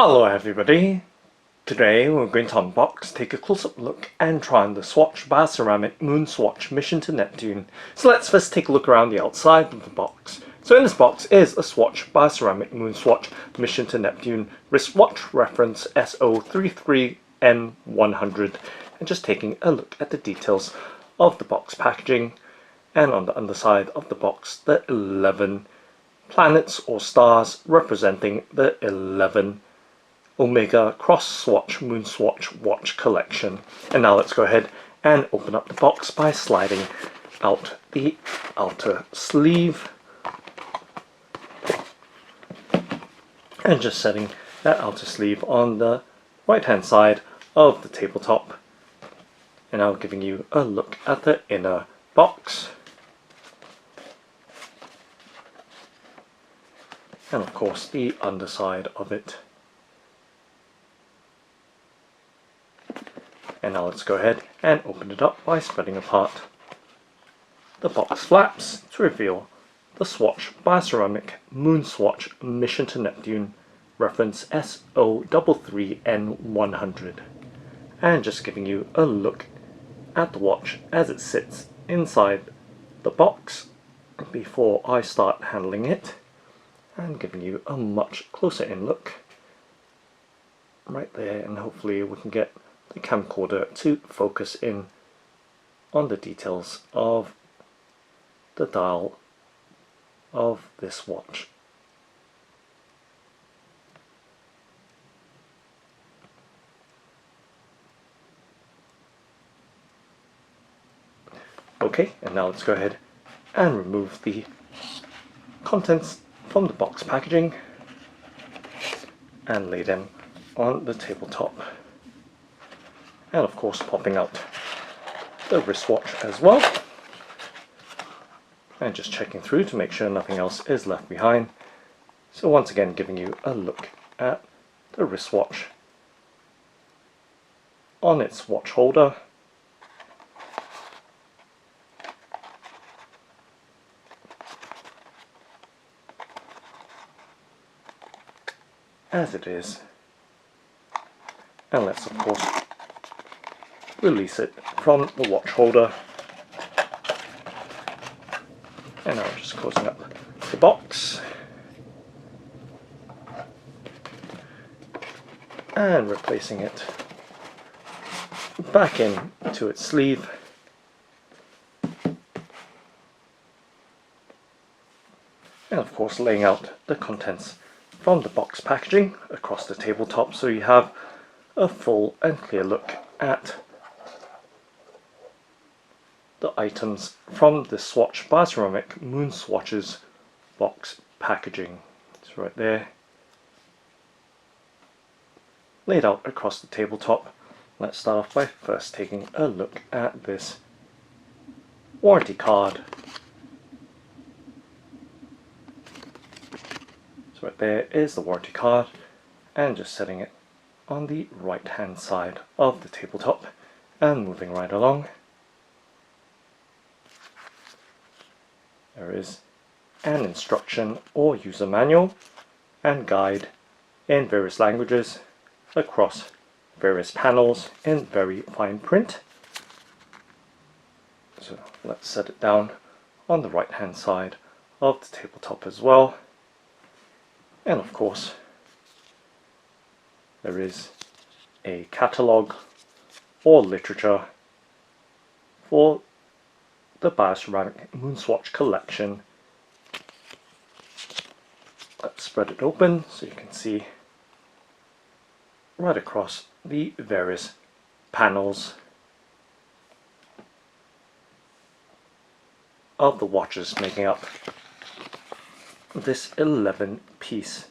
Hello everybody! Today we're going to unbox, take a close-up look and try on the Swatch BIOCERAMIC MOONSWATCH Mission to Neptune. So let's first take a look around the outside of the box. So in this box is a Swatch BIOCERAMIC MOONSWATCH Mission to Neptune wristwatch reference SO33N100, and just taking a look at the details of the box packaging, and on the underside of the box the 11 planets or stars representing the 11 Omega X Swatch Moonswatch watch collection. And now let's go ahead and open up the box by sliding out the outer sleeve and just setting that outer sleeve on the right hand side of the tabletop, and now giving you a look at the inner box. And of course the underside of it. And now let's go ahead and open it up by spreading apart the box flaps to reveal the Swatch BIOCERAMIC MOONSWATCH Mission to Neptune reference SO33N100, and just giving you a look at the watch as it sits inside the box before I start handling it, and giving you a much closer in look right there, and hopefully we can get the camcorder to focus in on the details of the dial of this watch. Okay, and now let's go ahead and remove the contents from the box packaging and lay them on the tabletop. And of course popping out the wristwatch as well, and just checking through to make sure nothing else is left behind. So once again giving you a look at the wristwatch on its watch holder, as it is, and let's of course release it from the watch holder. And now just closing up the box and replacing it back into its sleeve. And of course laying out the contents from the box packaging across the tabletop, so you have a full and clear look at the items from the Swatch BIOCERAMIC MOONSWATCH's box packaging. It's right there, laid out across the tabletop. Let's start off by first taking a look at this warranty card. So right there is the warranty card, and just setting it on the right hand side of the tabletop and moving right along. There is an instruction or user manual and guide in various languages across various panels in very fine print. So let's set it down on the right hand side of the tabletop as well. And of course there is a catalogue or literature for the BIOCERAMIC Moonswatch collection. Let's spread it open so you can see right across the various panels of the watches making up this 11-piece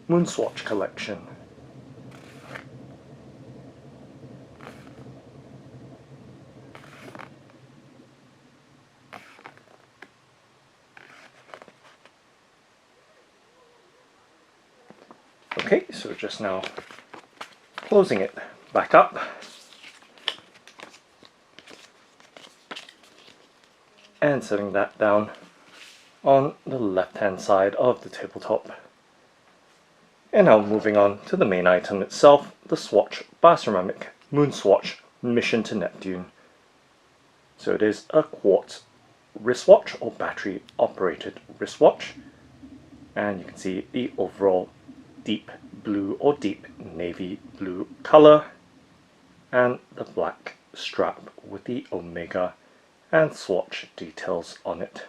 Moonswatch collection. Okay, so just now closing it back up and setting that down on the left hand side of the tabletop. And now moving on to the main item itself, the Swatch BIOCERAMIC MOONSWATCH Mission to Neptune. So it is a quartz wristwatch or battery operated wristwatch, and you can see the overall deep blue or deep navy blue color and the black strap with the Omega and Swatch details on it.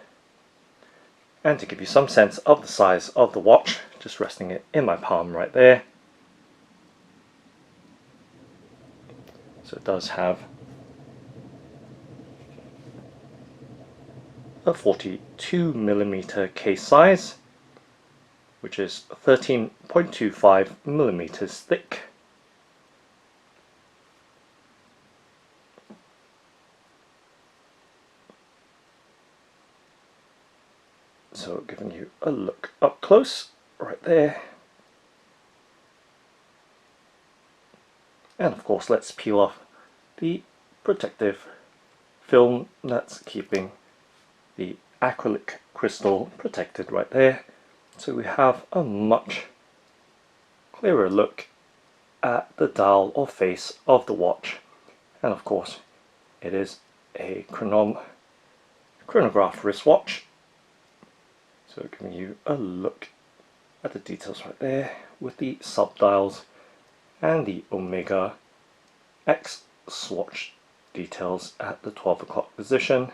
And to give you some sense of the size of the watch, just resting it in my palm right there, so it does have a 42mm case size, which is 13.25mm thick. So giving you a look up close right there. And of course, let's peel off the protective film that's keeping the acrylic crystal protected right there. So we have a much clearer look at the dial or face of the watch. And of course, it is a chronograph wristwatch. So giving you a look at the details right there with the sub-dials and the Omega X Swatch details at the 12 o'clock position.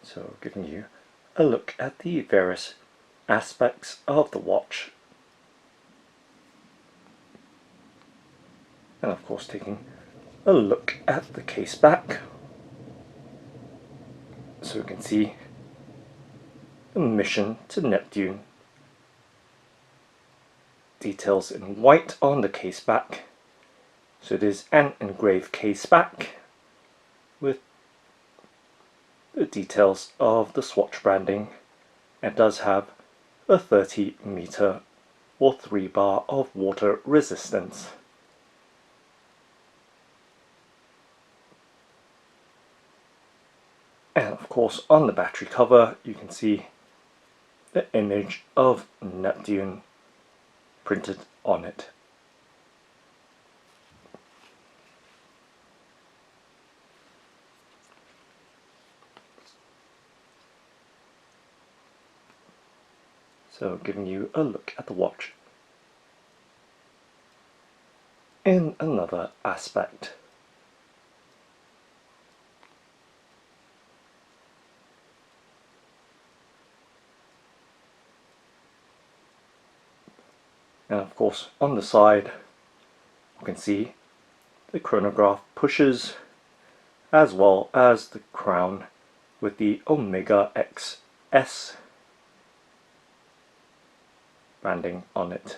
So giving you a look at the various aspects of the watch, and of course taking a look at the case back, so we can see the Mission to Neptune details in white on the case back. So it is an engraved case back with the details of the Swatch branding. It does have a 30-meter or 3-bar of water resistance. And of course, on the battery cover you can see the image of Neptune printed on it. So giving you a look at the watch in another aspect. And of course, on the side you can see the chronograph pushes, as well as the crown with the Omega X S branding on it.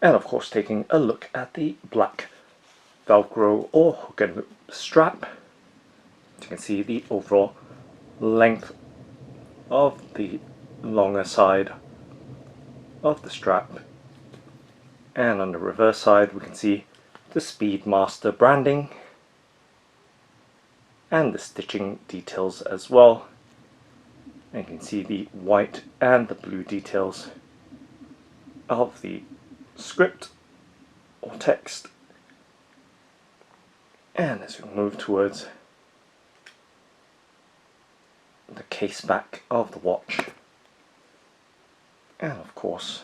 And of course, taking a look at the black Velcro or hook and loop strap, you can see the overall length of the longer side of the strap, and on the reverse side we can see the Speedmaster branding and the stitching details as well, and you can see the white and the blue details of the script or text. And as we move towards the case back of the watch, and of course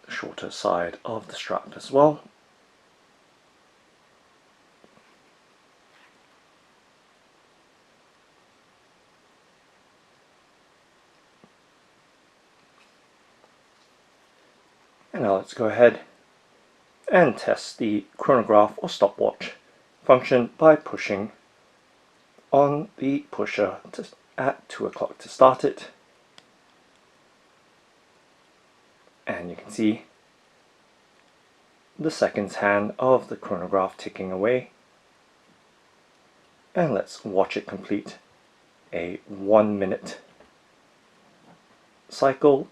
the shorter side of the strap as well. And now let's go ahead and test the chronograph or stopwatch function by pushing on the pusher at 2 o'clock to start it. And you can see the seconds hand of the chronograph ticking away. And let's watch it complete a 1 minute cycle.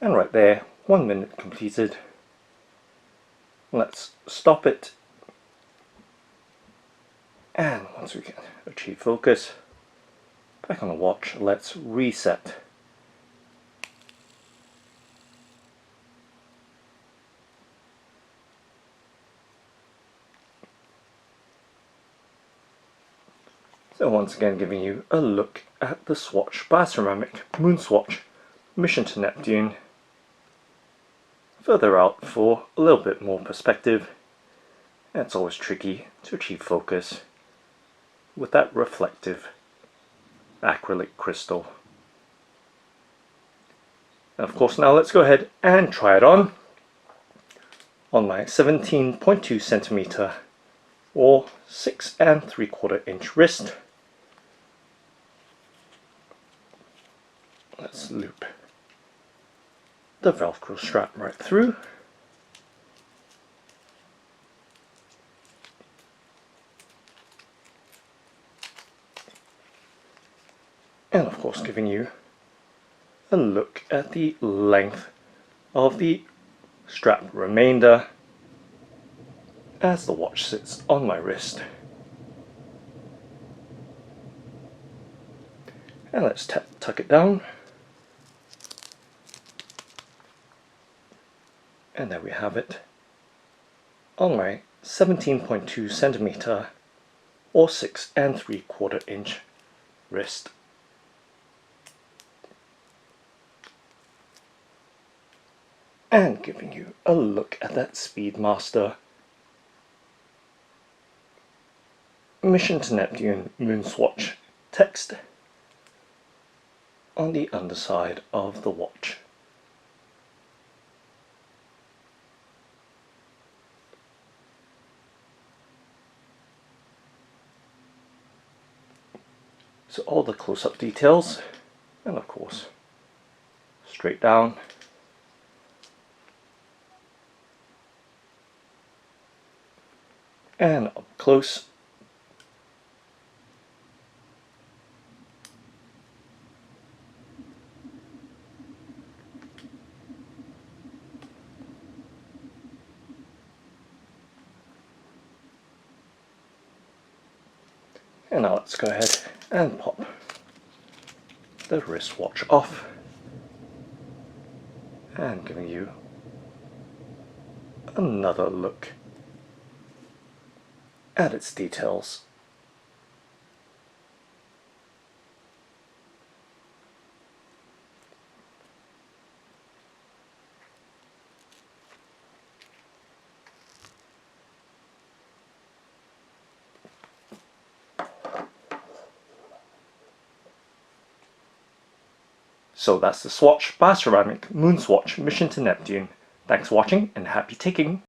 And right there, 1 minute completed. Let's stop it. And once we can achieve focus, back on the watch, let's reset. So once again giving you a look at the Swatch BIOCERAMIC MOONSWATCH Mission to Neptune. Further out for a little bit more perspective. And it's always tricky to achieve focus with that reflective acrylic crystal. And of course now let's go ahead and try it on my 17.2 centimeter or 6 3/4 inch wrist. Let's loop the Velcro strap right through. And of course giving you a look at the length of the strap remainder as the watch sits on my wrist. And let's tuck it down. And there we have it on my 17.2 centimeter or 6 3/4 inch wrist. And giving you a look at that Speedmaster Mission to Neptune Moonswatch text on the underside of the watch. So all the close-up details, and of course straight down, and up close. And now let's go ahead and pop the wristwatch off, and giving you another look at its details. So that's the Swatch BIOCERAMIC Moonswatch Mission to Neptune. Thanks for watching and happy taking!